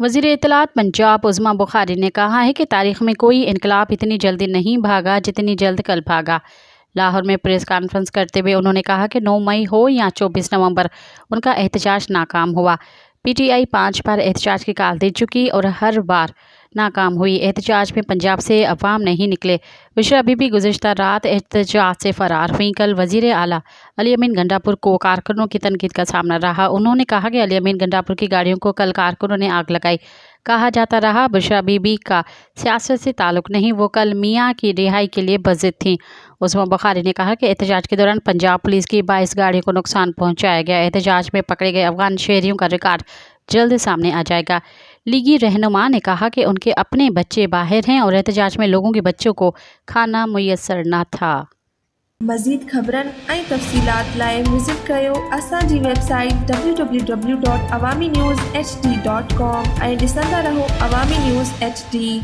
वज़ीर इत्तलात पंजाब उज़्मा बुखारी ने कहा है कि तारीख़ में कोई इनकलाब इतनी जल्दी नहीं भागा जितनी जल्द कल भागा। लाहौर में प्रेस कॉन्फ्रेंस करते हुए उन्होंने कहा कि 9 मई हो या 24 नवंबर उनका एहतजाज नाकाम हुआ। PTI 5 बार एहतजाज की कॉल दे चुकी और हर बार नाकाम हुई। एहतजाज में पंजाब से अवाम नहीं निकले। बुशरा बीबी गुज़िश्ता रात एहतजाज से फ़रार हुई। कल वज़ीर आला अली अमीन गंडापुर को कारकुनों की तनकीद का सामना रहा। उन्होंने कहा कि अली अमीन गंडापुर की गाड़ियों को कल कारकुनों ने आग लगाई। कहा जाता रहा बुशरा बीबी का सियासत से ताल्लुक़ नहीं, वो कल मियाँ की रिहाई के लिए बज़िद थीं। उज़्मा बुखारी ने कहा कि एहतजाज के दौरान पंजाब पुलिस की 22 गाड़ियों को नुकसान पहुँचाया गया। एहतजाज में पकड़े गए अफगान शहरियों का रिकॉर्ड जल्द सामने आ जाएगा। लीगी रहनुमा ने कहा कि उनके अपने बच्चे बाहर हैं और एहतजाज में लोगों के बच्चों को खाना मुयस्सर न था। मज़ीद ख़बरनि ऐं तफ़सीलात लाइ विज़िट कयो असांजी वेबसाइट www.awamiNewsHD.com ऐं ॾिसंदा रहो अवामी न्यूज़ HD।